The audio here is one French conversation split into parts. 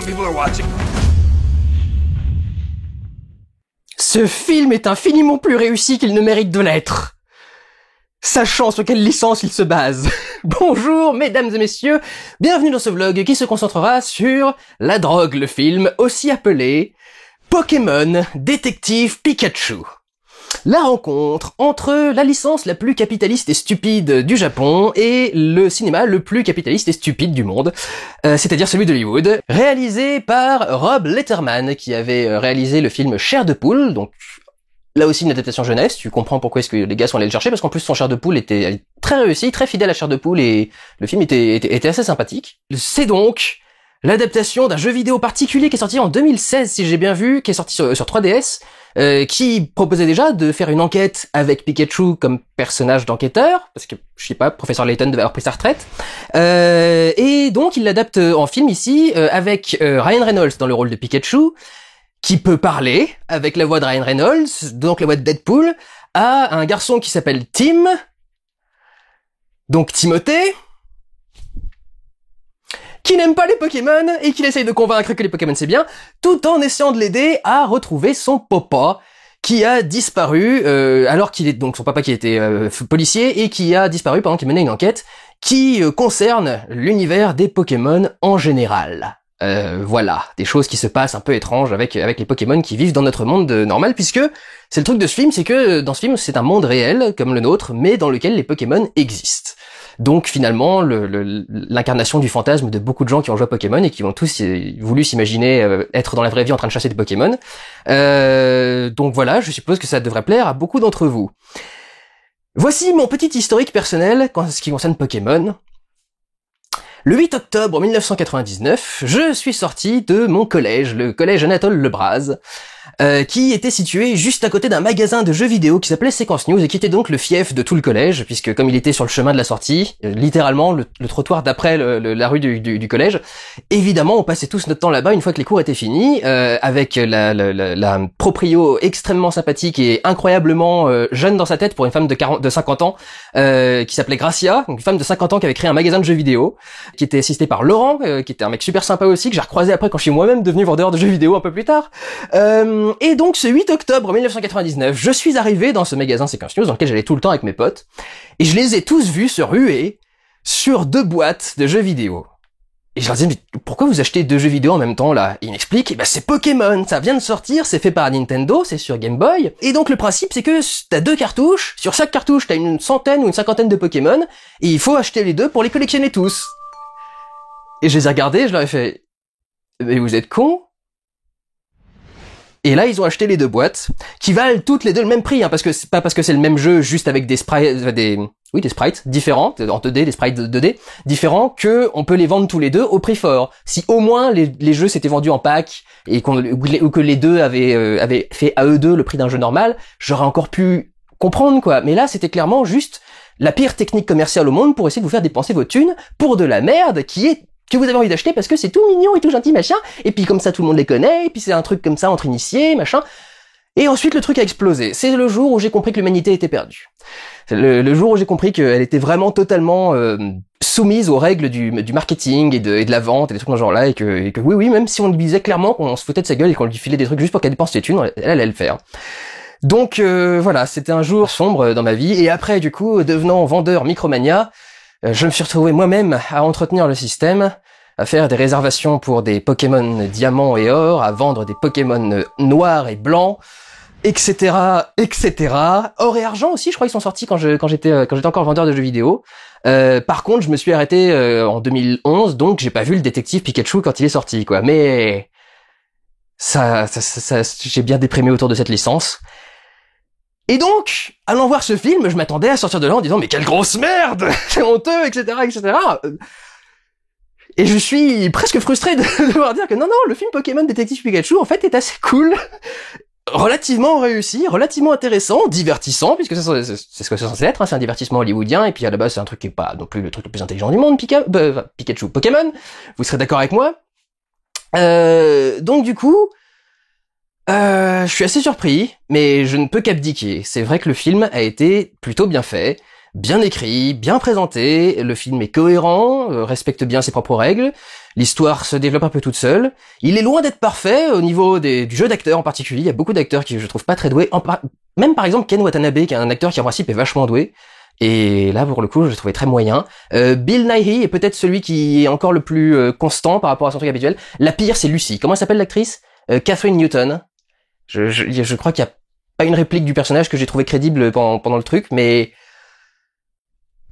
people are watching. Ce film est infiniment plus réussi qu'il ne mérite de l'être. Sachant sur quelle licence il se base. Bonjour mesdames et messieurs, bienvenue dans ce vlog qui se concentrera sur la drogue, le film, aussi appelé Pokémon Détective Pikachu. La rencontre entre la licence la plus capitaliste et stupide du Japon et le cinéma le plus capitaliste et stupide du monde, c'est-à-dire celui d'Hollywood, réalisé par Rob Letterman, qui avait réalisé le film Chair de poule, donc là aussi une adaptation jeunesse. Tu comprends pourquoi est-ce que les gars sont allés le chercher, parce qu'en plus son Chair de poule était très réussi, très fidèle à Chair de poule, et le film était assez sympathique. C'est donc l'adaptation d'un jeu vidéo particulier qui est sorti en 2016, si j'ai bien vu, qui est sorti sur 3DS, qui proposait déjà de faire une enquête avec Pikachu comme personnage d'enquêteur, parce que, je sais pas, Professeur Layton devait avoir pris sa retraite, et donc il l'adapte en film ici, avec Ryan Reynolds dans le rôle de Pikachu, qui peut parler, avec la voix de Ryan Reynolds, donc la voix de Deadpool, à un garçon qui s'appelle Tim, donc Timothée, qui n'aime pas les Pokémon et qui essaye de convaincre que les Pokémon c'est bien, tout en essayant de l'aider à retrouver son papa qui a disparu, alors qu'il est donc son papa qui était policier et qui a disparu pendant qu'il menait une enquête qui concerne l'univers des Pokémon en général. Voilà, des choses qui se passent un peu étranges avec les Pokémon qui vivent dans notre monde normal, puisque c'est le truc de ce film, c'est que dans ce film c'est un monde réel comme le nôtre, mais dans lequel les Pokémon existent. Donc finalement, l'incarnation du fantasme de beaucoup de gens qui ont joué à Pokémon et qui ont tous voulu s'imaginer être dans la vraie vie en train de chasser des Pokémon. Donc voilà, je suppose que ça devrait plaire à beaucoup d'entre vous. Voici mon petit historique personnel en ce qui concerne Pokémon. Le 8 octobre 1999, je suis sorti de mon collège, le collège Anatole Lebras, qui était situé juste à côté d'un magasin de jeux vidéo qui s'appelait Séquence News et qui était donc le fief de tout le collège, puisque comme il était sur le chemin de la sortie, littéralement le trottoir d'après la rue du collège, évidemment on passait tous notre temps là-bas une fois que les cours étaient finis, avec la proprio extrêmement sympathique et incroyablement jeune dans sa tête pour une femme de 50 ans, qui s'appelait Gracia, donc une femme de 50 ans qui avait créé un magasin de jeux vidéo, qui était assisté par Laurent, qui était un mec super sympa aussi, que j'ai recroisé après quand je suis moi-même devenu vendeur de jeux vidéo un peu plus tard. Et donc ce 8 octobre 1999, je suis arrivé dans ce magasin Séquence News dans lequel j'allais tout le temps avec mes potes, et je les ai tous vus se ruer sur 2 boîtes de jeux vidéo. Et je leur disais, mais pourquoi vous achetez 2 jeux vidéo en même temps là? Et ils m'expliquent, bah c'est Pokémon, ça vient de sortir, c'est fait par Nintendo, c'est sur Game Boy, et donc le principe c'est que t'as 2 cartouches, sur chaque cartouche t'as une centaine ou une cinquantaine de Pokémon, et il faut acheter les 2 pour les collectionner tous. Et je les ai regardés, je leur ai fait, mais vous êtes cons? Et là, ils ont acheté les 2 boîtes, qui valent toutes les 2 le même prix, hein, parce que c'est pas parce que c'est le même jeu, juste avec des sprites, des sprites différents, en 2D, des sprites 2D, différents, que on peut les vendre tous les 2 au prix fort. Si au moins les jeux s'étaient vendus en pack, et ou que les 2 avaient fait à eux 2 le prix d'un jeu normal, j'aurais encore pu comprendre, quoi. Mais là, c'était clairement juste la pire technique commerciale au monde pour essayer de vous faire dépenser vos thunes pour de la merde que vous avez envie d'acheter parce que c'est tout mignon et tout gentil, machin, et puis comme ça tout le monde les connaît, et puis c'est un truc comme ça entre initiés, machin. Et ensuite le truc a explosé. C'est le jour où j'ai compris que l'humanité était perdue. Le jour où j'ai compris qu'elle était vraiment totalement soumise aux règles du marketing et de la vente et des trucs dans ce genre-là, et que oui, même si on lui disait clairement qu'on se foutait de sa gueule et qu'on lui filait des trucs juste pour qu'elle dépense ses thunes, elle allait le faire. Donc voilà, c'était un jour sombre dans ma vie, et après du coup, devenant vendeur Micromania, je me suis retrouvé moi-même à entretenir le système, à faire des réservations pour des Pokémon diamants et or, à vendre des Pokémon noirs et blancs, etc., etc. Or et argent aussi, je crois qu'ils sont sortis quand j'étais encore vendeur de jeux vidéo. Par contre, je me suis arrêté en 2011, donc j'ai pas vu le détective Pikachu quand il est sorti, quoi. Mais ça j'ai bien déprimé autour de cette licence. Et donc, allant voir ce film, je m'attendais à sortir de là en disant « Mais quelle grosse merde! C'est honteux, etc., etc. » Et je suis presque frustré de devoir dire que non, le film Pokémon Détective Pikachu, en fait, est assez cool, relativement réussi, relativement intéressant, divertissant, puisque c'est ce que c'est censé être, hein, c'est un divertissement hollywoodien, et puis à la base, c'est un truc qui est pas non plus le truc le plus intelligent du monde, Pikachu, Pokémon, vous serez d'accord avec moi. Donc du coup... je suis assez surpris, mais je ne peux qu'abdiquer. C'est vrai que le film a été plutôt bien fait, bien écrit, bien présenté, le film est cohérent, respecte bien ses propres règles, L'histoire se développe un peu toute seule. Il est loin d'être parfait au niveau du jeu d'acteur en particulier. Il y a beaucoup d'acteurs qui je trouve pas très doués. Même par exemple Ken Watanabe, qui est un acteur qui en principe est vachement doué. Et là, pour le coup, je le trouvais très moyen. Bill Nighy est peut-être celui qui est encore le plus constant par rapport à son truc habituel. La pire, c'est Lucy. Comment elle s'appelle l'actrice? Catherine Newton. Je crois qu'il y a pas une réplique du personnage que j'ai trouvé crédible pendant le truc, mais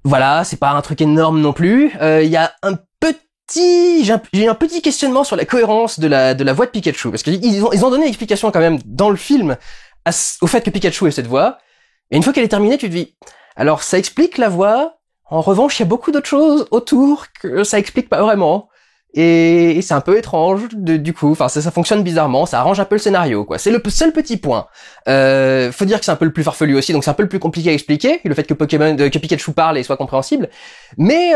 voilà, c'est pas un truc énorme non plus. Il y a j'ai un petit questionnement sur la cohérence de la voix de Pikachu, parce qu'ils ont donné l'explication quand même dans le film au fait que Pikachu ait cette voix. Et une fois qu'elle est terminée, tu te dis, alors ça explique la voix. En revanche, il y a beaucoup d'autres choses autour que ça explique pas vraiment. Et c'est un peu étrange, du coup. Enfin, ça fonctionne bizarrement. Ça arrange un peu le scénario, quoi. C'est le seul petit point. Faut dire que c'est un peu le plus farfelu aussi, donc c'est un peu le plus compliqué à expliquer. Le fait que que Pikachu parle et soit compréhensible. Mais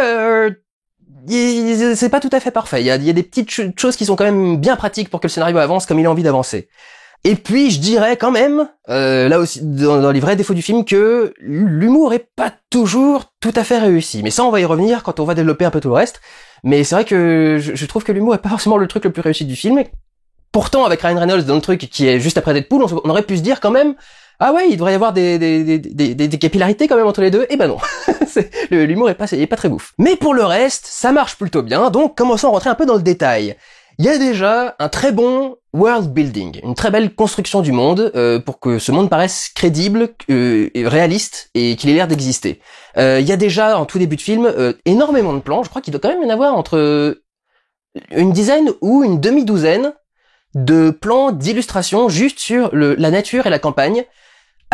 c'est pas tout à fait parfait. Il y a des petites choses qui sont quand même bien pratiques pour que le scénario avance comme il a envie d'avancer. Et puis je dirais quand même, là aussi dans les vrais défauts du film, que l'humour est pas toujours tout à fait réussi. Mais ça, on va y revenir quand on va développer un peu tout le reste. Mais c'est vrai que je trouve que l'humour est pas forcément le truc le plus réussi du film. Pourtant, avec Ryan Reynolds dans le truc qui est juste après Deadpool, on aurait pu se dire quand même, ah ouais, il devrait y avoir des capillarités quand même entre les deux. Eh ben non, l'humour est pas très bouffe. Mais pour le reste, ça marche plutôt bien. Donc commençons à rentrer un peu dans le détail. Il y a déjà un très bon world building, une très belle construction du monde pour que ce monde paraisse crédible, réaliste et qu'il ait l'air d'exister. Il y a déjà en tout début de film énormément de plans. Je crois qu'il doit quand même y en avoir entre une dizaine ou une demi-douzaine de plans d'illustration juste sur la nature et la campagne,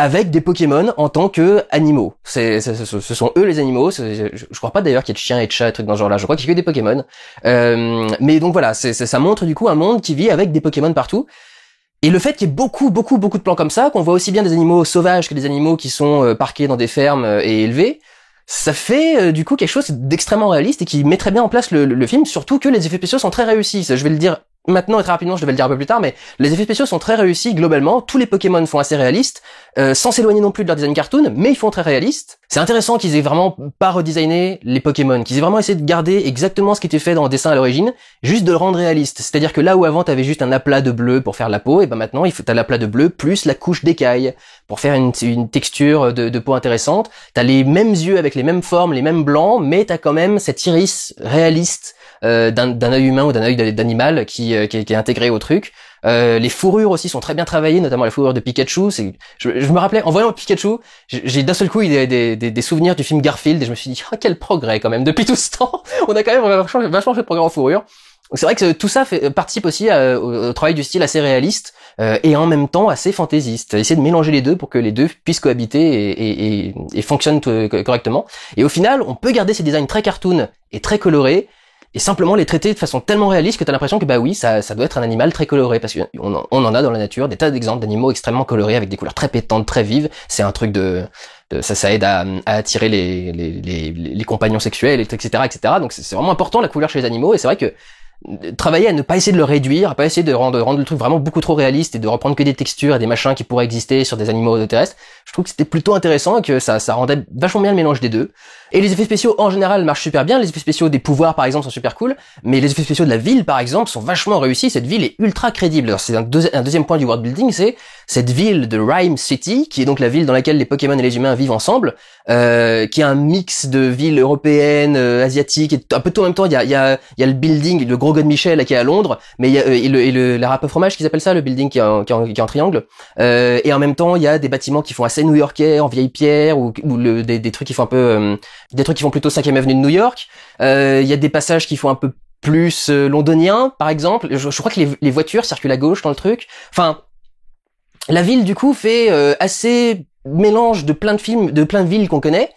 avec des Pokémon en tant que animaux. Ce sont eux les animaux. Je crois pas d'ailleurs qu'il y ait de chiens et de chats, trucs dans ce genre-là. Je crois qu'il y a que des Pokémon. Mais donc voilà, ça montre du coup un monde qui vit avec des Pokémon partout. Et le fait qu'il y ait beaucoup de plans comme ça, qu'on voit aussi bien des animaux sauvages que des animaux qui sont parqués dans des fermes et élevés, ça fait du coup quelque chose d'extrêmement réaliste et qui met très bien en place le film, surtout que les effets spéciaux sont très réussis. Je vais le dire maintenant et très rapidement, je devais le dire un peu plus tard, mais les effets spéciaux sont très réussis globalement. Tous les Pokémon font assez réalistes, sans s'éloigner non plus de leur design cartoon, mais ils font très réalistes. C'est intéressant qu'ils aient vraiment pas redesigné les Pokémon, qu'ils aient vraiment essayé de garder exactement ce qui était fait dans le dessin à l'origine, juste de le rendre réaliste. C'est-à-dire que là où avant t'avais juste un aplat de bleu pour faire la peau, et ben maintenant t'as l'aplat de bleu plus la couche d'écaille pour faire une texture de peau intéressante. T'as les mêmes yeux avec les mêmes formes, les mêmes blancs, mais t'as quand même cet iris réaliste d'un œil humain ou d'un œil d'animal qui est intégré au truc. Les fourrures aussi sont très bien travaillées, notamment la fourrure de Pikachu. Je me rappelais, en voyant Pikachu, j'ai d'un seul coup eu des souvenirs du film Garfield et je me suis dit, oh, quel progrès quand même, depuis tout ce temps. On a quand même vachement fait de progrès en fourrure. Donc c'est vrai que tout ça participe aussi au travail du style assez réaliste et en même temps assez fantaisiste. Essayer de mélanger les deux pour que les deux puissent cohabiter et fonctionnent correctement. Et au final, on peut garder ces designs très cartoon et très colorés et simplement les traiter de façon tellement réaliste que t'as l'impression que bah oui, ça doit être un animal très coloré, parce qu'on en a dans la nature des tas d'exemples d'animaux extrêmement colorés avec des couleurs très pétantes, très vives. C'est un truc ça aide à attirer les compagnons sexuels, etc., etc. Donc c'est vraiment important la couleur chez les animaux, et c'est vrai que travailler à ne pas essayer de le réduire, à pas essayer de rendre le truc vraiment beaucoup trop réaliste et de reprendre que des textures et des machins qui pourraient exister sur des animaux terrestres, je trouve que c'était plutôt intéressant et que ça rendait vachement bien le mélange des deux. Et les effets spéciaux en général marchent super bien, les effets spéciaux des pouvoirs par exemple sont super cool, mais les effets spéciaux de la ville par exemple sont vachement réussis, cette ville est ultra crédible. Alors c'est un deuxième point du world building, c'est cette ville de Rhyme City, qui est donc la ville dans laquelle les Pokémon et les humains vivent ensemble, qui est un mix de villes européennes, asiatiques, et un peu tout en même temps. Il y a le building, le gros God Michel qui est à Londres, mais il y a la râpe au fromage qui s'appelle ça, le building qui est en triangle. Et en même temps, il y a des bâtiments qui font assez new-yorkais, en vieille pierre, ou des trucs qui font un peu des trucs qui font plutôt 5e avenue de New York. Il y a des passages qui font un peu plus londoniens, par exemple. Je crois que les voitures circulent à gauche dans le truc. Enfin, la ville du coup fait assez mélange de plein de villes qu'on connaît.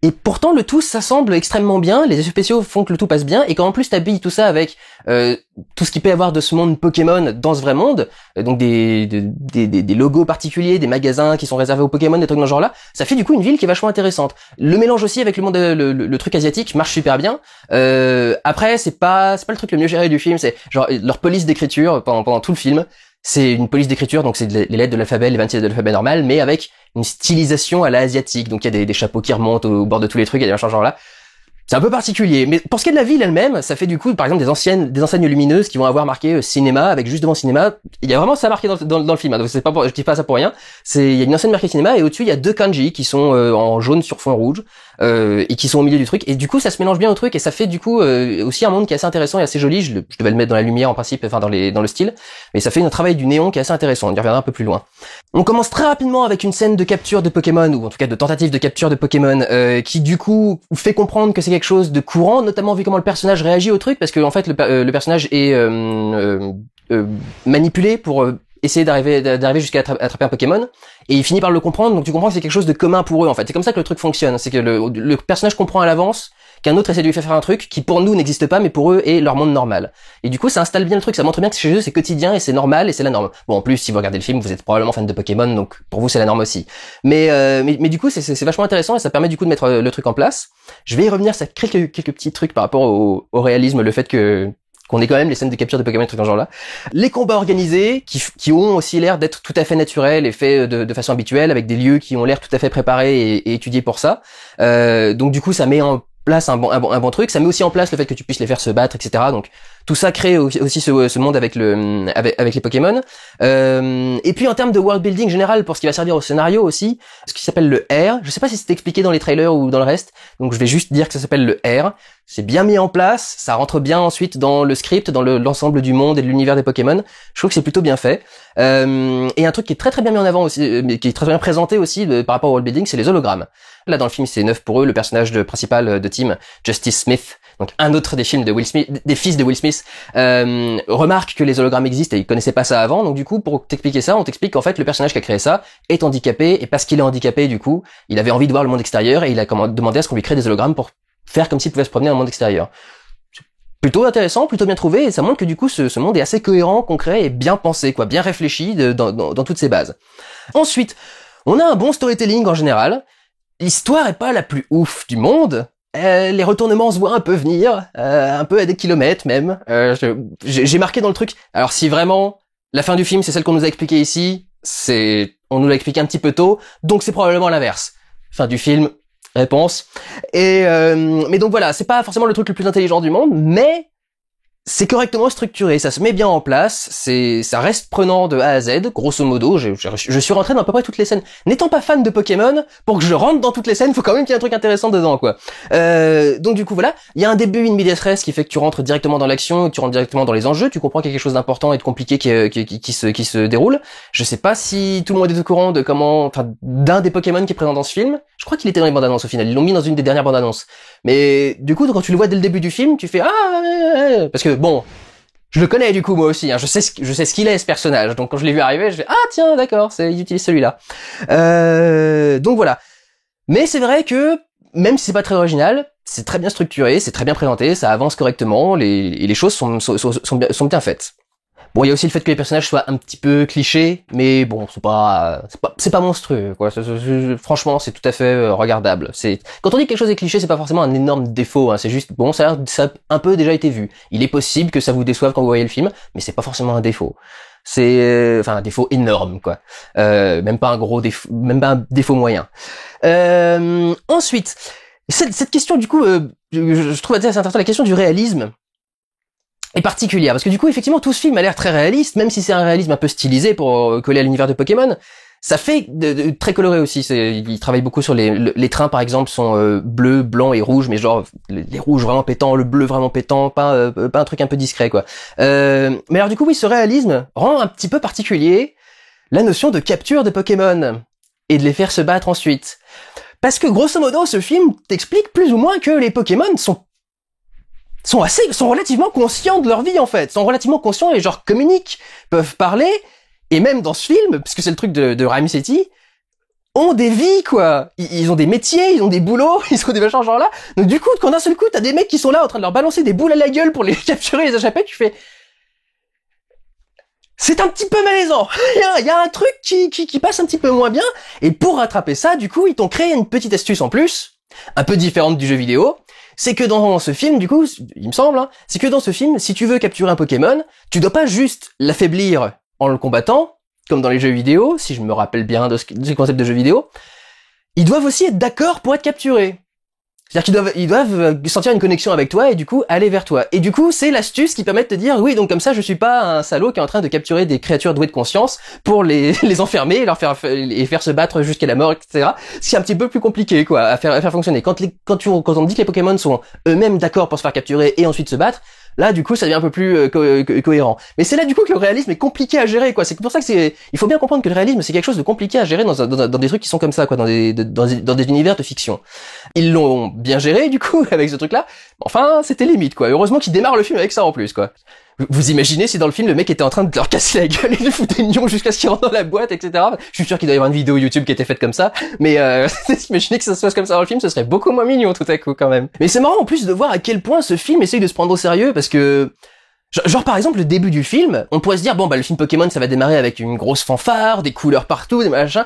Et pourtant, le tout s'assemble extrêmement bien, les effets spéciaux font que le tout passe bien, et quand en plus t'habilles tout ça avec tout ce qu'il peut y avoir de ce monde Pokémon dans ce vrai monde, donc des logos particuliers, des magasins qui sont réservés aux Pokémon, des trucs dans ce genre-là, ça fait du coup une ville qui est vachement intéressante. Le mélange aussi avec le monde, le truc asiatique marche super bien. Après, c'est pas le truc le mieux géré du film, c'est genre leur police d'écriture pendant tout le film. C'est une police d'écriture, donc c'est les lettres de l'alphabet, les 26 lettres de l'alphabet normal, mais avec une stylisation à la asiatique. Donc il y a des chapeaux qui remontent au bord de tous les trucs, il y a des machins genre là. C'est un peu particulier, mais pour ce qui est de la ville elle-même, ça fait du coup, par exemple, des enseignes lumineuses qui vont avoir marqué cinéma, avec juste devant cinéma, il y a vraiment ça marqué dans le film, hein, donc c'est pas je dis pas ça pour rien, il y a une enseigne marquée cinéma, et au-dessus, il y a 2 kanji qui sont en jaune sur fond rouge, et qui sont au milieu du truc, et du coup, ça se mélange bien au truc, et ça fait du coup aussi un monde qui est assez intéressant et assez joli, je devais le mettre dans la lumière en principe, enfin dans le style, mais ça fait un travail du néon qui est assez intéressant, on y reviendra un peu plus loin. On commence très rapidement avec une scène de capture de Pokémon, ou en tout cas de tentative de capture de Pokémon, qui du coup fait comprendre que c'est quelque chose de courant, notamment vu comment le personnage réagit au truc, parce que en fait le personnage est manipulé pour essayer d'arriver jusqu'à attraper un Pokémon, et il finit par le comprendre, donc tu comprends que c'est quelque chose de commun pour eux en fait. C'est comme ça que le truc fonctionne, c'est que le personnage comprend à l'avance qu'un autre essaie de lui faire un truc qui pour nous n'existe pas, mais pour eux est leur monde normal. Et du coup ça installe bien le truc, ça montre bien que chez eux c'est quotidien et c'est normal et c'est la norme. Bon, en plus si vous regardez le film, vous êtes probablement fan de Pokémon, donc pour vous c'est la norme aussi. Mais du coup c'est vachement intéressant et ça permet du coup de mettre le truc en place. Je vais y revenir, ça crée quelques petits trucs par rapport au réalisme, le fait qu'on ait quand même les scènes de capture de Pokémon, trucs dans ce genre-là. Les combats organisés, qui ont aussi l'air d'être tout à fait naturels et faits de façon habituelle, avec des lieux qui ont l'air tout à fait préparés et étudiés pour ça. Donc du coup, ça met en place un bon truc. Ça met aussi en place le fait que tu puisses les faire se battre, etc. Donc tout ça crée aussi ce monde avec les Pokémon. Et puis en termes de world building général, pour ce qui va servir au scénario aussi, ce qui s'appelle le R. Je sais pas si c'est expliqué dans les trailers ou dans le reste, donc je vais juste dire que ça s'appelle le R. C'est bien mis en place, ça rentre bien ensuite dans le script, dans l'ensemble du monde et de l'univers des Pokémon. Je trouve que c'est plutôt bien fait. Et un truc qui est très très bien mis en avant aussi, mais qui est très bien présenté aussi par rapport au world building, c'est les hologrammes. Là dans le film c'est neuf pour eux, le personnage principal de Tim, Justice Smith, donc un autre des films de Will Smith, des fils de Will Smith, remarque que les hologrammes existent et il connaissait pas ça avant. Donc du coup pour t'expliquer ça, on t'explique qu'en fait le personnage qui a créé ça est handicapé, et parce qu'il est handicapé du coup, il avait envie de voir le monde extérieur et il a demandé à ce qu'on lui crée des hologrammes pour faire comme s'il pouvait se promener dans le monde extérieur. Plutôt intéressant, plutôt bien trouvé, et ça montre que du coup ce monde est assez cohérent, concret et bien pensé, quoi, bien réfléchi dans toutes ses bases. Ensuite, on a un bon storytelling en général. L'histoire est pas la plus ouf du monde. Les retournements se voient un peu venir, un peu à des kilomètres même. J'ai marqué dans le truc. Alors si vraiment la fin du film c'est celle qu'on nous a expliquée ici, on nous l'a expliqué un petit peu tôt, donc c'est probablement l'inverse. Fin du film. Réponse. Mais donc voilà, c'est pas forcément le truc le plus intelligent du monde, mais c'est correctement structuré, ça se met bien en place, ça reste prenant de A à Z, grosso modo. Je suis rentré dans à peu près toutes les scènes. N'étant pas fan de Pokémon, pour que je rentre dans toutes les scènes, faut quand même qu'il y ait un truc intéressant dedans, quoi. Donc du coup voilà, il y a un début in medias res qui fait que tu rentres directement dans l'action, que tu rentres directement dans les enjeux, tu comprends qu'il y a quelque chose d'important et de compliqué qui se déroule. Je sais pas si tout le monde est au courant de d'un des Pokémon qui est présent dans ce film. Je crois qu'il était dans les bandes annonces au final, ils l'ont mis dans une des dernières bandes annonces. Mais du coup, quand tu le vois dès le début du film, tu fais parce que bon, je le connais du coup moi aussi, hein, je sais ce qu'il est ce personnage. Donc quand je l'ai vu arriver, je fais tiens, d'accord, il utilise celui-là. Donc voilà. Mais c'est vrai que même si c'est pas très original, c'est très bien structuré, c'est très bien présenté, ça avance correctement, les choses sont bien faites. Bon, il y a aussi le fait que les personnages soient un petit peu clichés, mais bon, c'est pas monstrueux, quoi. Franchement, c'est tout à fait regardable. Quand on dit que quelque chose est cliché, c'est pas forcément un énorme défaut, hein. C'est juste, bon, ça a un peu déjà été vu. Il est possible que ça vous déçoive quand vous voyez le film, mais c'est pas forcément un défaut. C'est, un défaut énorme, quoi. Même pas un gros défaut, même pas un défaut moyen. Ensuite, cette question, du coup, je trouve assez intéressant, la question du réalisme est particulière, parce que du coup effectivement tout ce film a l'air très réaliste, même si c'est un réalisme un peu stylisé pour coller à l'univers de Pokémon. Ça fait de très coloré aussi. Il travaille beaucoup sur les trains par exemple sont bleus, blancs et rouges, mais genre les rouges vraiment pétants, le bleu vraiment pétant, pas un truc un peu discret quoi. Mais alors du coup oui, ce réalisme rend un petit peu particulier la notion de capture de Pokémon et de les faire se battre ensuite. Parce que grosso modo ce film t'explique plus ou moins que les Pokémon sont relativement conscients de leur vie en fait, sont relativement conscients et genre communiquent, peuvent parler, et même dans ce film, parce que c'est le truc de Raimi Sethi, ont des vies quoi, ils ont des métiers, ils ont des boulots, ils sont des machins genre là, donc du coup quand d'un seul coup t'as des mecs qui sont là en train de leur balancer des boules à la gueule pour les capturer et les échapper, tu fais... C'est un petit peu malaisant, il y a un truc qui passe un petit peu moins bien, et pour rattraper ça, du coup ils t'ont créé une petite astuce en plus, un peu différente du jeu vidéo. C'est que dans ce film, du coup, il me semble, hein, c'est que dans ce film, si tu veux capturer un Pokémon, tu dois pas juste l'affaiblir en le combattant, comme dans les jeux vidéo, si je me rappelle bien de ce concept de jeu vidéo. Ils doivent aussi être d'accord pour être capturés. C'est-à-dire ils doivent sentir une connexion avec toi et du coup aller vers toi. Et du coup, c'est l'astuce qui permet de te dire, oui, donc comme ça, je suis pas un salaud qui est en train de capturer des créatures douées de conscience pour les enfermer et leur faire se battre jusqu'à la mort, etc. Ce qui est un petit peu plus compliqué, quoi, à faire fonctionner. Quand on dit que les Pokémon sont eux-mêmes d'accord pour se faire capturer et ensuite se battre, là, du coup, ça devient un peu plus cohérent. Mais c'est là, du coup, que le réalisme est compliqué à gérer, quoi. C'est pour ça que il faut bien comprendre que le réalisme, c'est quelque chose de compliqué à gérer dans des trucs qui sont comme ça, quoi, dans des univers de fiction. Ils l'ont bien géré, du coup, avec ce truc-là. Enfin, c'était limite, quoi. Heureusement qu'ils démarrent le film avec ça, en plus, quoi. Vous imaginez si dans le film, le mec était en train de leur casser la gueule et de foutre une nion jusqu'à ce qu'il rentre dans la boîte, etc. Je suis sûr qu'il doit y avoir une vidéo YouTube qui était faite comme ça. Mais, imaginez que ça se passe comme ça dans le film, ce serait beaucoup moins mignon, tout à coup, quand même. Mais c'est marrant, en plus, de voir à quel point ce film essaye de se prendre au sérieux, parce que, genre par exemple le début du film, on pourrait se dire bon bah le film Pokémon ça va démarrer avec une grosse fanfare, des couleurs partout, des machins.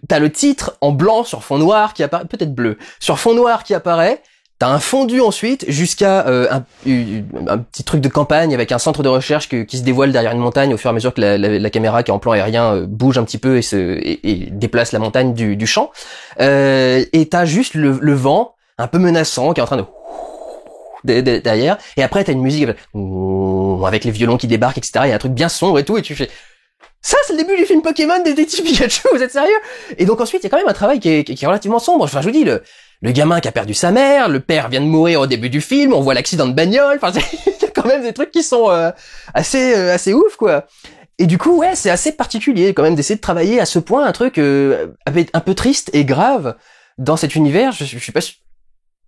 T'as le titre en blanc sur fond noir qui apparaît, peut-être bleu, sur fond noir qui apparaît. T'as un fondu ensuite jusqu'à un petit truc de campagne avec un centre de recherche qui se dévoile derrière une montagne au fur et à mesure que la caméra qui est en plan aérien bouge un petit peu et déplace la montagne du champ. Et t'as juste le vent un peu menaçant qui est en train de derrière, et après t'as une musique avec les violons qui débarquent, etc. Il y a un truc bien sombre et tout, et tu fais ça, c'est le début du film Pokémon Détective Pikachu, vous êtes sérieux? Et donc ensuite il y a quand même un travail qui est relativement sombre. Enfin je vous dis, le gamin qui a perdu sa mère, le père vient de mourir au début du film, on voit l'accident de bagnole, enfin il y a quand même des trucs qui sont assez ouf, quoi. Et du coup ouais, c'est assez particulier quand même d'essayer de travailler à ce point un truc un peu triste et grave dans cet univers. Je suis pas sûr.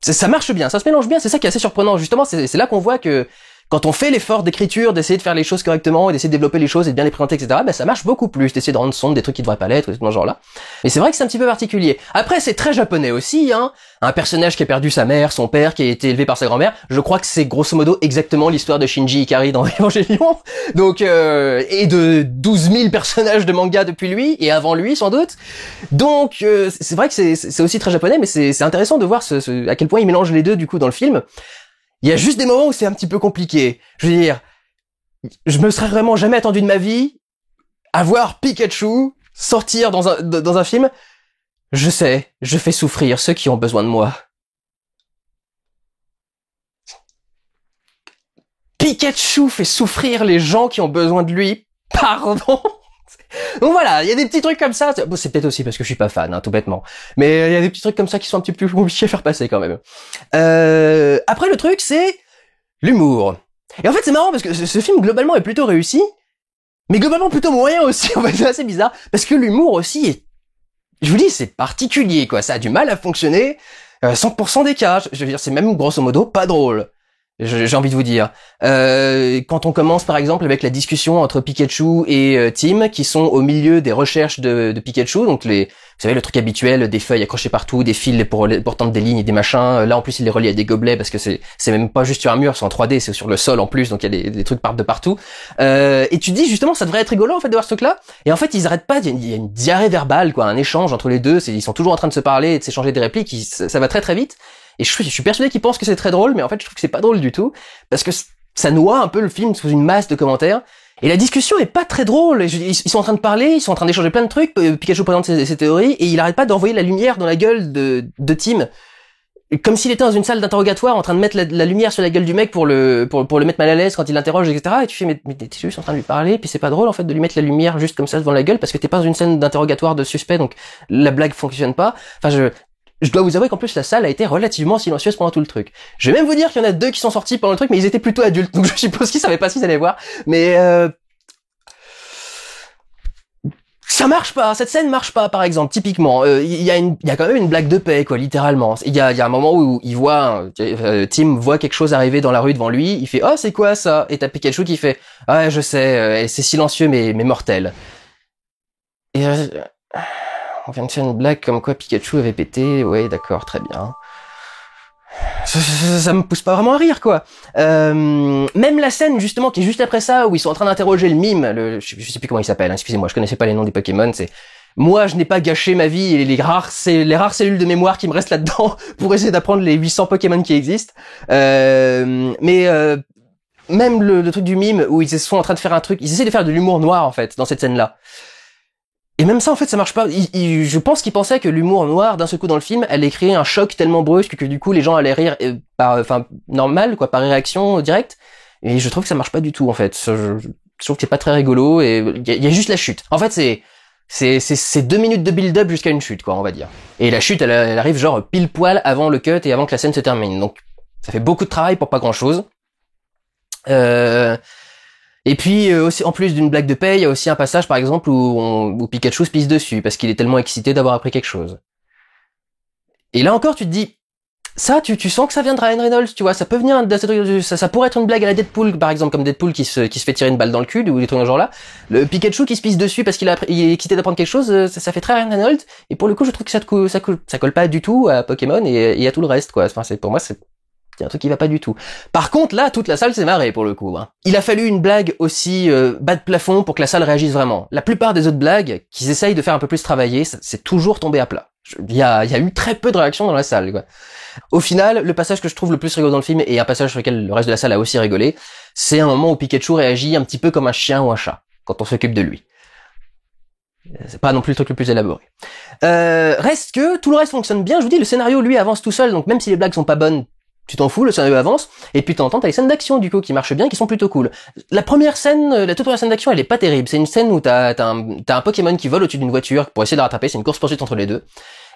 Ça marche bien, ça se mélange bien, c'est ça qui est assez surprenant. Justement, c'est là qu'on voit que quand on fait l'effort d'écriture, d'essayer de faire les choses correctement et d'essayer de développer les choses et de bien les présenter, etc., ça marche beaucoup plus, d'essayer de rendre sombre des trucs qui devraient pas l'être, dans ce genre-là. Mais c'est vrai que c'est un petit peu particulier. Après, c'est très japonais aussi, hein. Un personnage qui a perdu sa mère, son père, qui a été élevé par sa grand-mère. Je crois que c'est grosso modo exactement l'histoire de Shinji Ikari dans Evangelion. Donc, et de 12 000 personnages de manga depuis lui, et avant lui, sans doute. Donc, c'est vrai que c'est aussi très japonais, mais c'est intéressant de voir à quel point il mélange les deux, du coup, dans le film. Il y a juste des moments où c'est un petit peu compliqué. Je veux dire, je me serais vraiment jamais attendu de ma vie à voir Pikachu sortir dans un film. Je sais, je fais souffrir ceux qui ont besoin de moi. Pikachu fait souffrir les gens qui ont besoin de lui. Pardon. Donc voilà, il y a des petits trucs comme ça. Bon, c'est peut-être aussi parce que je suis pas fan, hein, tout bêtement. Mais il y a des petits trucs comme ça qui sont un petit peu plus compliqués à faire passer quand même. Après, le truc, c'est l'humour. Et en fait, c'est marrant parce que ce film, globalement, est plutôt réussi. Mais globalement, plutôt moyen aussi. En fait, c'est assez bizarre. Parce que l'humour aussi est... Je vous dis, c'est particulier, quoi. Ça a du mal à fonctionner. 100% des cas. Je veux dire, c'est même, grosso modo, pas drôle. J'ai envie de vous dire. Quand on commence par exemple avec la discussion entre Pikachu et Tim, qui sont au milieu des recherches de Pikachu, donc vous savez le truc habituel, des feuilles accrochées partout, des fils pour tendre des lignes et des machins. Là en plus il les relie à des gobelets parce que c'est même pas juste sur un mur, c'est en 3D, c'est sur le sol en plus, donc il y a des trucs partent de partout. Et tu te dis justement ça devrait être rigolo en fait de voir ce truc là. Et en fait ils arrêtent pas, il y a une diarrhée verbale, quoi, un échange entre les deux. Ils sont toujours en train de se parler et de s'échanger des répliques. Ça va très très vite. Et je suis persuadé qu'ils pensent que c'est très drôle, mais en fait, je trouve que c'est pas drôle du tout, parce que ça noie un peu le film sous une masse de commentaires. Et la discussion est pas très drôle. Ils sont en train de parler, ils sont en train d'échanger plein de trucs. Pikachu présente ses théories, et il arrête pas d'envoyer la lumière dans la gueule de Tim. Comme s'il était dans une salle d'interrogatoire, en train de mettre la lumière sur la gueule du mec pour le mettre mal à l'aise quand il l'interroge, etc. Et tu fais, mais t'es juste en train de lui parler, puis c'est pas drôle, en fait, de lui mettre la lumière juste comme ça devant la gueule, parce que t'es pas dans une scène d'interrogatoire de suspect, donc la blague fonctionne pas. Enfin, je dois vous avouer qu'en plus la salle a été relativement silencieuse pendant tout le truc. Je vais même vous dire qu'il y en a 2 qui sont sortis pendant le truc, mais ils étaient plutôt adultes, donc je suppose qu'ils savaient pas s'ils allaient voir. Mais ça marche pas, cette scène marche pas, par exemple, typiquement. Il y a quand même une blague de paix, quoi, littéralement. Il y a un moment où il voit, Tim voit quelque chose arriver dans la rue devant lui, il fait « Oh, c'est quoi ça ?» Et t'as Pikachu qui fait « Ah, je sais, c'est silencieux mais mortel. » Et on vient de faire une blague comme quoi Pikachu avait pété, ouais, d'accord, très bien. Ça me pousse pas vraiment à rire, quoi. Même la scène, justement, qui est juste après ça, où ils sont en train d'interroger le mime, je sais plus comment il s'appelle, hein, excusez-moi, je connaissais pas les noms des Pokémon, c'est... Moi, je n'ai pas gâché ma vie et les rares cellules de mémoire qui me restent là-dedans pour essayer d'apprendre les 800 Pokémon qui existent. Même le truc du mime, où ils sont en train de faire un truc, ils essaient de faire de l'humour noir, en fait, dans cette scène-là. Et même ça, en fait, ça marche pas. Je pense qu'il pensait que l'humour noir, d'un seul coup dans le film, allait créer un choc tellement brusque que du coup, les gens allaient rire normal, quoi, par réaction directe. Et je trouve que ça marche pas du tout, en fait. Je trouve que c'est pas très rigolo et il y a juste la chute. En fait, c'est 2 minutes de build-up jusqu'à une chute, quoi, on va dire. Et la chute, elle arrive genre pile poil avant le cut et avant que la scène se termine. Donc, ça fait beaucoup de travail pour pas grand-chose. Et puis aussi, en plus d'une blague de paix, il y a aussi un passage par exemple où Pikachu se pisse dessus parce qu'il est tellement excité d'avoir appris quelque chose. Et là encore, tu te dis, ça, tu sens que ça vient de Ryan Reynolds, tu vois, ça peut venir ça pourrait être une blague à la Deadpool par exemple, comme Deadpool qui se fait tirer une balle dans le cul ou des trucs dans ce genre-là. Le Pikachu qui se pisse dessus parce qu'il est excité d'apprendre quelque chose, ça fait très Ryan Reynolds. Et pour le coup, je trouve que ça colle pas du tout à Pokémon et à tout le reste, quoi. Enfin, pour moi, c'est un truc qui va pas du tout. Par contre, là, toute la salle s'est marrée pour le coup. Hein. Il a fallu une blague aussi bas de plafond pour que la salle réagisse vraiment. La plupart des autres blagues qu'ils essayent de faire un peu plus travailler, c'est toujours tombé à plat. Il y a eu très peu de réactions dans la salle, quoi. Au final, le passage que je trouve le plus rigolo dans le film, et un passage sur lequel le reste de la salle a aussi rigolé, c'est un moment où Pikachu réagit un petit peu comme un chien ou un chat, quand on s'occupe de lui. C'est pas non plus le truc le plus élaboré. Reste que tout le reste fonctionne bien. Je vous dis, le scénario, lui, avance tout seul, donc même si les blagues sont pas bonnes, tu t'en fous, le scénario avance, et puis t'as les scènes d'action du coup qui marchent bien, qui sont plutôt cool. La toute première scène d'action, elle est pas terrible. C'est une scène où t'as un Pokémon qui vole au-dessus d'une voiture pour essayer de la rattraper. C'est une course-poursuite entre les deux.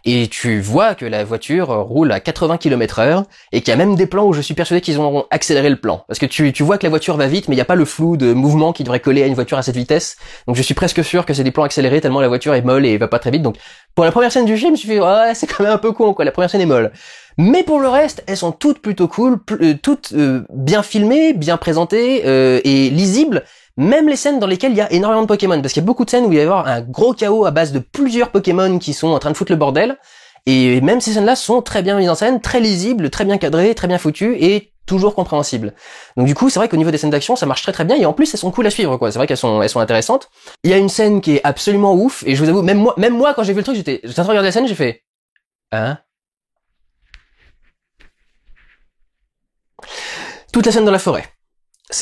Et tu vois que la voiture roule à 80 km/h et qu'il y a même des plans où je suis persuadé qu'ils ont accéléré le plan. Parce que tu vois que la voiture va vite, mais il n'y a pas le flou de mouvement qui devrait coller à une voiture à cette vitesse. Donc je suis presque sûr que c'est des plans accélérés tellement la voiture est molle et va pas très vite. Donc pour la première scène du film, je me suis dit, ouais, c'est quand même un peu con, quoi. La première scène est molle. Mais pour le reste, elles sont toutes plutôt cool, toutes bien filmées, bien présentées et lisibles. Même les scènes dans lesquelles il y a énormément de Pokémon, parce qu'il y a beaucoup de scènes où il va y avoir un gros chaos à base de plusieurs Pokémon qui sont en train de foutre le bordel, et même ces scènes-là sont très bien mises en scène, très lisibles, très bien cadrées, très bien foutues, et toujours compréhensibles. Donc du coup, c'est vrai qu'au niveau des scènes d'action, ça marche très très bien, et en plus, elles sont cool à suivre, quoi. C'est vrai qu'elles sont intéressantes. Il y a une scène qui est absolument ouf, et je vous avoue, même moi, quand j'ai vu le truc, j'étais en train de regarder la scène, j'ai fait, hein? Toute la scène dans la forêt. Toute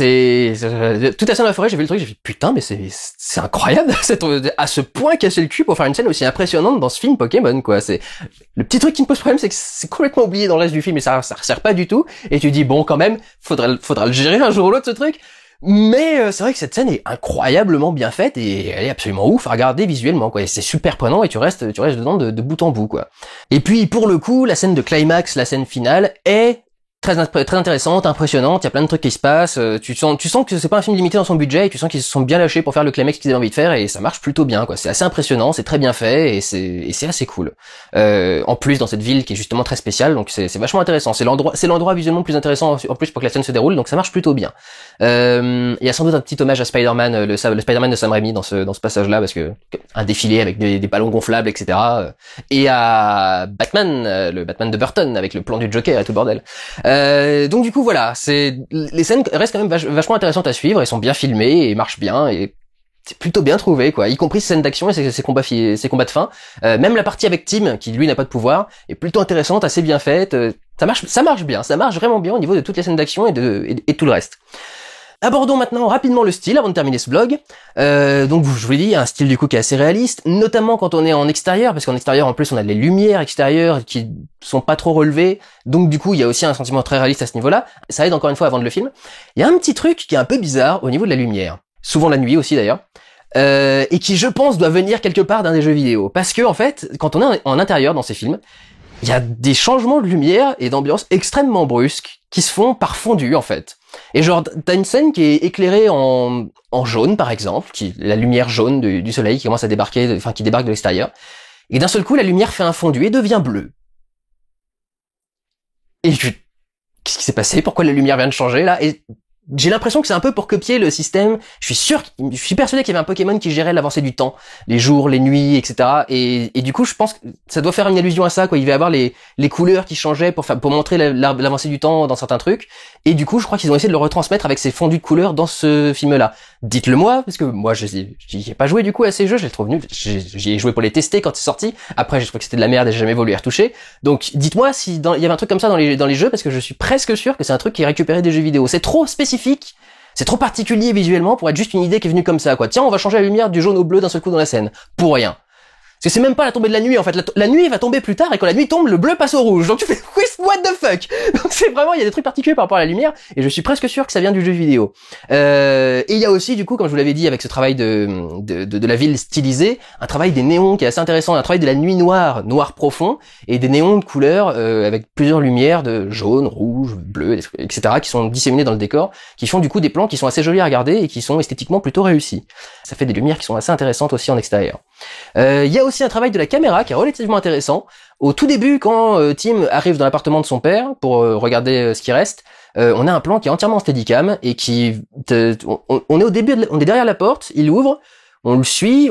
la scène dans la forêt, j'ai vu le truc, j'ai fait putain, mais c'est incroyable, à ce point casser le cul pour faire une scène aussi impressionnante dans ce film Pokémon, quoi. C'est le petit truc qui me pose problème, c'est que c'est complètement oublié dans le reste du film et ça sert pas du tout. Et tu dis bon, quand même, faudra le gérer un jour ou l'autre ce truc. Mais c'est vrai que cette scène est incroyablement bien faite et elle est absolument ouf à regarder visuellement, quoi. Et c'est super prenant et tu restes dedans de bout en bout, quoi. Et puis pour le coup, la scène de climax, la scène finale est très intéressante, impressionnante, il y a plein de trucs qui se passent, tu sens que c'est pas un film limité dans son budget et tu sens qu'ils se sont bien lâchés pour faire le climax qu'ils avaient envie de faire et ça marche plutôt bien, quoi. C'est assez impressionnant, c'est très bien fait et c'est assez cool. En plus dans cette ville qui est justement très spéciale, donc c'est vachement intéressant. C'est l'endroit visuellement le plus intéressant en plus pour que la scène se déroule, donc ça marche plutôt bien. Il y a sans doute un petit hommage à Spider-Man, le Spider-Man de Sam Raimi dans ce passage-là parce que un défilé avec des ballons gonflables, etc. Et à Batman, le Batman de Burton avec le plan du Joker et tout le bordel. Donc du coup voilà, les scènes restent quand même vachement intéressantes à suivre, elles sont bien filmées et marchent bien et c'est plutôt bien trouvé, quoi, y compris ces scènes d'action et ces combats de fin. Même la partie avec Tim qui lui n'a pas de pouvoir est plutôt intéressante, assez bien faite. Ça marche bien, ça marche vraiment bien au niveau de toutes les scènes d'action et tout le reste. Abordons maintenant rapidement le style avant de terminer ce blog. Donc je vous l'ai dit, il y a un style du coup qui est assez réaliste, notamment quand on est en extérieur, parce qu'en extérieur en plus on a les lumières extérieures qui sont pas trop relevées, donc du coup il y a aussi un sentiment très réaliste à ce niveau-là. Ça aide encore une fois à vendre le film. Il y a un petit truc qui est un peu bizarre au niveau de la lumière, souvent la nuit aussi d'ailleurs, et qui je pense doit venir quelque part d'un des jeux vidéo, parce que en fait quand on est en intérieur dans ces films, il y a des changements de lumière et d'ambiance extrêmement brusques qui se font par fondu en fait. Et genre t'as une scène qui est éclairée en jaune par exemple, la lumière jaune du soleil qui commence à débarquer, qui débarque de l'extérieur. Et d'un seul coup la lumière fait un fondu et devient bleue. Et qu'est-ce qui s'est passé? Pourquoi la lumière vient de changer là? Et j'ai l'impression que c'est un peu pour copier le système. Je suis persuadé qu'il y avait un Pokémon qui gérait l'avancée du temps, les jours, les nuits, etc. Et du coup, je pense que ça doit faire une allusion à ça, quoi. Il va y avoir les couleurs qui changeaient pour montrer l'avancée du temps dans certains trucs. Et du coup, je crois qu'ils ont essayé de le retransmettre avec ces fondus de couleurs dans ce film-là. Dites-le moi, parce que moi, j'y ai pas joué du coup à ces jeux, je les trouve nuls. J'y ai joué pour les tester quand c'est sorti. Après, j'ai trouvé que c'était de la merde et j'ai jamais voulu y retoucher. Donc, dites-moi si il y avait un truc comme ça dans les jeux, parce que je suis presque sûr que c'est un truc qui est récupéré des jeux vidéo. C'est trop spécifique C'est trop particulier visuellement pour être juste une idée qui est venue comme ça, quoi. Tiens, on va changer la lumière du jaune au bleu d'un seul coup dans la scène. Pour rien. Parce que c'est même pas la tombée de la nuit, en fait. La nuit va tomber plus tard, et quand la nuit tombe, le bleu passe au rouge. Donc tu fais, what the fuck? Donc c'est vraiment, il y a des trucs particuliers par rapport à la lumière, et je suis presque sûr que ça vient du jeu vidéo. Et il y a aussi, du coup, comme je vous l'avais dit, avec ce travail de la ville stylisée, un travail des néons qui est assez intéressant, un travail de la nuit noire, noir profond, et des néons de couleurs, avec plusieurs lumières de jaune, rouge, bleu, etc., qui sont disséminés dans le décor, qui font du coup des plans qui sont assez jolis à regarder, et qui sont esthétiquement plutôt réussis. Ça fait des lumières qui sont assez intéressantes aussi en extérieur. Il y a aussi un travail de la caméra qui est relativement intéressant. Au tout début, quand Tim arrive dans l'appartement de son père pour regarder ce qui reste, on a un plan qui est entièrement en steadicam et qui, on est au début, on est derrière la porte, il ouvre, on le suit,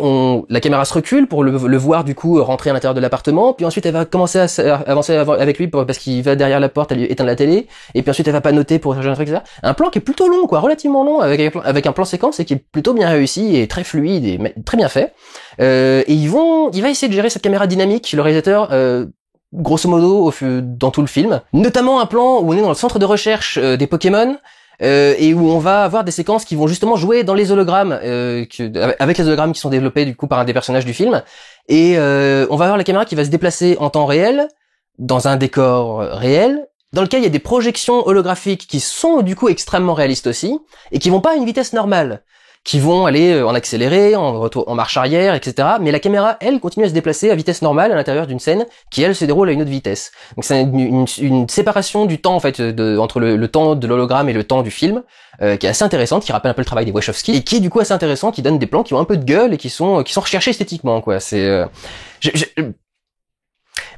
la caméra se recule pour le voir du coup rentrer à l'intérieur de l'appartement, puis ensuite elle va commencer à avancer avec lui parce qu'il va derrière la porte, elle lui éteint la télé, et puis ensuite elle va pas noter pour changer un truc, etc. Un plan qui est plutôt long, quoi, relativement long, avec un plan séquence et qui est plutôt bien réussi et très fluide et très bien fait. Et il va essayer de gérer cette caméra dynamique, le réalisateur, grosso modo, dans tout le film. Notamment un plan où on est dans le centre de recherche des Pokémon, et où on va avoir des séquences qui vont justement jouer dans les hologrammes, avec les hologrammes qui sont développés du coup par un des personnages du film. Et on va avoir la caméra qui va se déplacer en temps réel, dans un décor réel, dans lequel il y a des projections holographiques qui sont du coup extrêmement réalistes aussi, et qui vont pas à une vitesse normale, qui vont aller en accéléré, en marche arrière, etc. Mais la caméra, elle, continue à se déplacer à vitesse normale à l'intérieur d'une scène qui, elle, se déroule à une autre vitesse. Donc c'est une séparation du temps, en fait, entre le temps de l'hologramme et le temps du film, qui est assez intéressante, qui rappelle un peu le travail des Wachowski, et qui est du coup assez intéressant, qui donne des plans qui ont un peu de gueule et qui sont recherchés esthétiquement, quoi. C'est,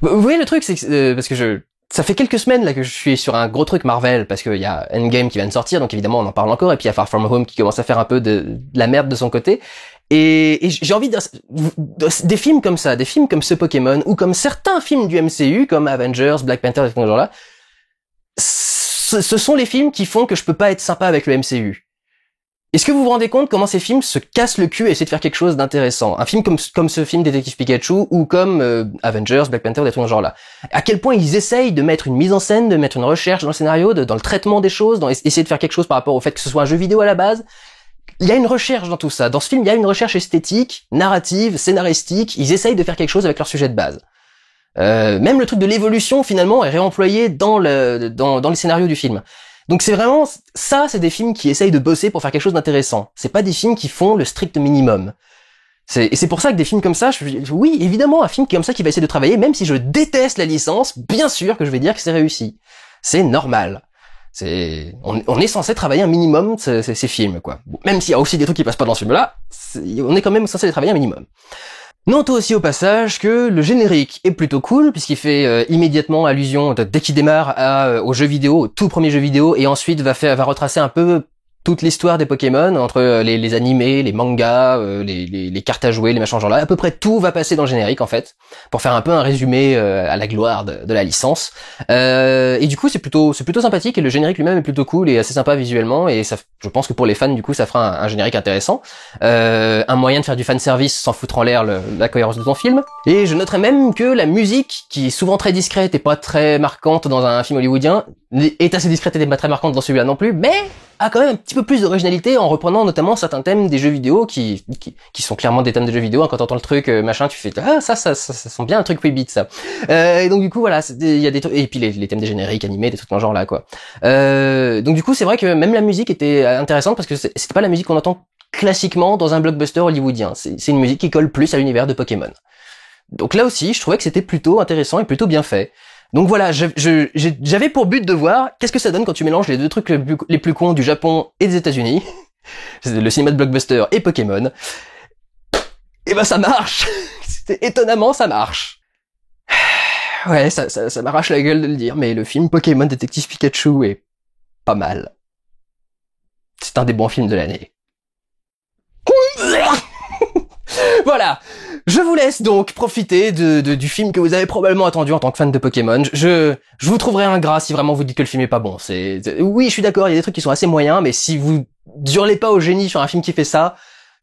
vous voyez le truc, c'est que, parce que ça fait quelques semaines là que je suis sur un gros truc Marvel, parce qu'il y a Endgame qui vient de sortir, donc évidemment on en parle encore, et puis il y a Far From Home qui commence à faire un peu de la merde de son côté, et j'ai envie des films comme ça, des films comme ce Pokémon, ou comme certains films du MCU, comme Avengers, Black Panther, et ce genre-là, ce sont les films qui font que je peux pas être sympa avec le MCU. Est-ce que vous vous rendez compte comment ces films se cassent le cul à essayer de faire quelque chose d'intéressant? Un film comme ce film Détective Pikachu, ou comme Avengers, Black Panther, des trucs dans ce genre-là. À quel point ils essayent de mettre une mise en scène, de mettre une recherche dans le scénario, dans le traitement des choses, essayer de faire quelque chose par rapport au fait que ce soit un jeu vidéo à la base. Il y a une recherche dans tout ça. Dans ce film, il y a une recherche esthétique, narrative, scénaristique. Ils essayent de faire quelque chose avec leur sujet de base. Même le truc de l'évolution, finalement, est réemployé dans les scénarios du film. Donc c'est vraiment, ça, c'est des films qui essayent de bosser pour faire quelque chose d'intéressant. C'est pas des films qui font le strict minimum. Et c'est pour ça que des films comme ça, oui, évidemment, un film comme ça qui va essayer de travailler, même si je déteste la licence, bien sûr que je vais dire que c'est réussi. C'est normal. On est censé travailler un minimum ces films, quoi. Bon, même s'il y a aussi des trucs qui passent pas dans ce film-là, on est quand même censé les travailler un minimum. Notons aussi au passage que le générique est plutôt cool, puisqu'il fait immédiatement allusion, dès qu'il démarre, au jeu vidéo, au tout premier jeu vidéo, et ensuite va retracer un peu toute l'histoire des Pokémon, entre les animés, les mangas, les cartes à jouer, les machins genre là. À peu près tout va passer dans le générique, en fait, pour faire un peu un résumé à la gloire de la licence. Et du coup, c'est plutôt sympathique, et le générique lui-même est plutôt cool et assez sympa visuellement, et ça, je pense que pour les fans, du coup, ça fera un générique intéressant. Un moyen de faire du fanservice sans foutre en l'air la cohérence de ton film. Et je noterai même que la musique, qui est souvent très discrète et pas très marquante dans un film hollywoodien, est assez discrète et pas très marquante dans celui-là non plus, mais a quand même un petit peu plus d'originalité en reprenant notamment certains thèmes des jeux vidéo qui sont clairement des thèmes de jeux vidéo. Quand t'entends le truc machin, tu fais ça sent bien un truc 8 bits ça. Et donc du coup voilà, il y a des trucs, et puis les thèmes des génériques animés, des trucs dans ce genre là quoi. Donc du coup c'est vrai que même la musique était intéressante parce que c'était pas la musique qu'on entend classiquement dans un blockbuster hollywoodien. C'est une musique qui colle plus à l'univers de Pokémon. Donc là aussi, je trouvais que c'était plutôt intéressant et plutôt bien fait. Donc voilà, j'avais pour but de voir qu'est-ce que ça donne quand tu mélanges les deux trucs les plus cons du Japon et des États-Unis, le cinéma de blockbuster et Pokémon. Et ben ça marche. Étonnamment, ça marche. Ouais, ça m'arrache la gueule de le dire, mais le film Pokémon Détective Pikachu est pas mal. C'est un des bons films de l'année. Voilà, je vous laisse donc profiter du film que vous avez probablement attendu en tant que fan de Pokémon. Je vous trouverai ingrat si vraiment vous dites que le film est pas bon. Oui, je suis d'accord, il y a des trucs qui sont assez moyens, mais si vous hurlez pas au génie sur un film qui fait ça,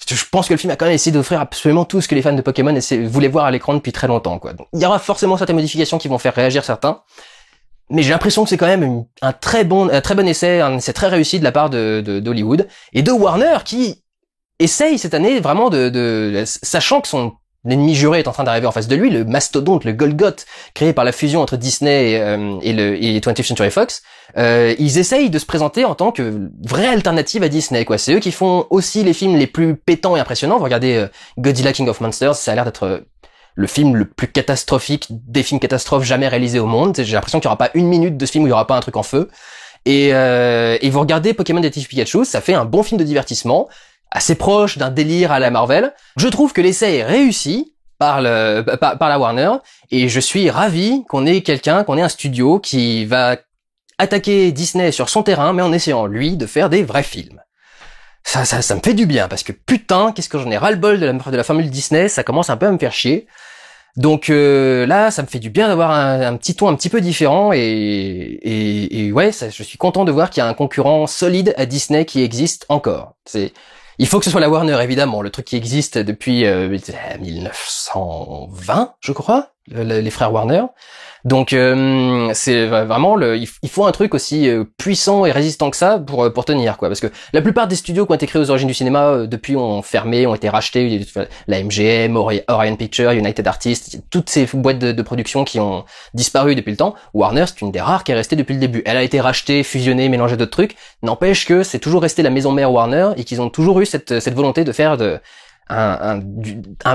je pense que le film a quand même essayé d'offrir absolument tout ce que les fans de Pokémon voulaient voir à l'écran depuis très longtemps, quoi. Donc, il y aura forcément certaines modifications qui vont faire réagir certains, mais j'ai l'impression que c'est quand même un très bon essai, un essai très réussi de la part d'Hollywood et de Warner qui essaye cette année vraiment sachant que son l'ennemi juré est en train d'arriver en face de lui, le mastodonte, le Golgoth, créé par la fusion entre Disney et 20th Century Fox, ils essayent de se présenter en tant que vraie alternative à Disney, quoi. C'est eux qui font aussi les films les plus pétants et impressionnants. Vous regardez Godzilla King of Monsters, ça a l'air d'être le film le plus catastrophique des films catastrophes jamais réalisés au monde. J'ai l'impression qu'il n'y aura pas une minute de ce film où il n'y aura pas un truc en feu. Et vous regardez Pokémon Détective Pikachu, ça fait un bon film de divertissement, assez proche d'un délire à la Marvel. Je trouve que l'essai est réussi par la Warner, et je suis ravi qu'on ait un studio qui va attaquer Disney sur son terrain, mais en essayant, lui, de faire des vrais films. Ça me fait du bien, parce que putain, qu'est-ce que j'en ai ras-le-bol de la formule Disney, ça commence un peu à me faire chier. Donc là, ça me fait du bien d'avoir un petit ton un petit peu différent, et ouais, je suis content de voir qu'il y a un concurrent solide à Disney qui existe encore. Il faut que ce soit la Warner, évidemment, le truc qui existe depuis 1920, je crois, les frères Warner. Donc c'est vraiment il faut un truc aussi puissant et résistant que ça pour tenir, quoi, parce que la plupart des studios qui ont été créés aux origines du cinéma depuis ont fermé, ont été rachetés, la MGM, Orion Pictures, United Artists, toutes ces boîtes de production qui ont disparu depuis le temps. Warner, c'est une des rares qui est restée depuis le début. Elle a été rachetée, fusionnée, mélangée d'autres trucs, n'empêche que c'est toujours resté la maison mère Warner et qu'ils ont toujours eu cette volonté de faire un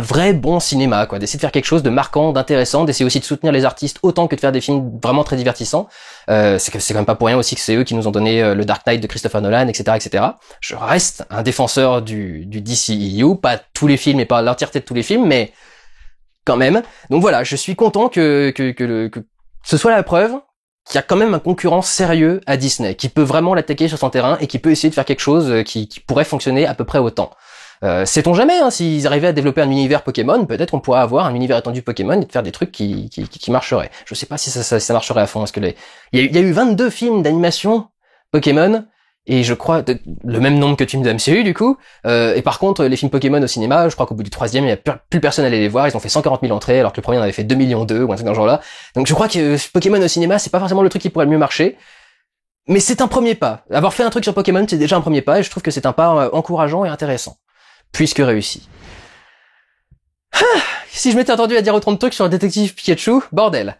vrai bon cinéma, quoi, d'essayer de faire quelque chose de marquant, d'intéressant, d'essayer aussi de soutenir les artistes autant que de faire des films vraiment très divertissants. C'est quand même pas pour rien aussi que c'est eux qui nous ont donné le Dark Knight de Christopher Nolan, etc., etc. Je reste un défenseur du DCEU, pas tous les films et pas l'entièreté de tous les films, mais quand même. Donc voilà, je suis content que ce soit la preuve qu'il y a quand même un concurrent sérieux à Disney, qui peut vraiment l'attaquer sur son terrain et qui peut essayer de faire quelque chose qui pourrait fonctionner à peu près autant. Sait-on jamais, hein, s'ils arrivaient à développer un univers Pokémon, peut-être qu'on pourrait avoir un univers étendu Pokémon et de faire des trucs qui marcheraient. Je sais pas si ça marcherait à fond, parce que il y a eu 22 films d'animation Pokémon, et je crois le même nombre que de films de MCU du coup, et par contre les films Pokémon au cinéma, je crois qu'au bout du 3e, il y a plus personne allait les voir, ils ont fait 140 000 entrées, alors que le premier en avait fait 2,2 millions ou un truc dans ce genre-là. Donc je crois que Pokémon au cinéma, c'est pas forcément le truc qui pourrait le mieux marcher. Mais c'est un premier pas. Avoir fait un truc sur Pokémon, c'est déjà un premier pas, et je trouve que c'est un pas encourageant et intéressant. Puisque réussi. Si je m'étais attendu à dire autant de trucs sur un détective Pikachu, bordel.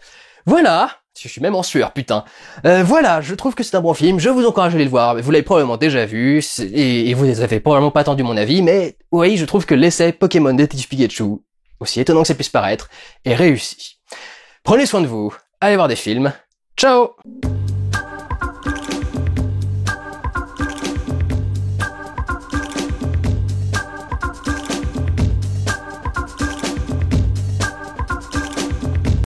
Voilà. Je suis même en sueur, putain. Voilà, je trouve que c'est un bon film, je vous encourage à aller le voir, vous l'avez probablement déjà vu, et vous avez probablement pas attendu mon avis, mais oui, je trouve que l'essai Pokémon Détective Pikachu, aussi étonnant que ça puisse paraître, est réussi. Prenez soin de vous, allez voir des films, ciao!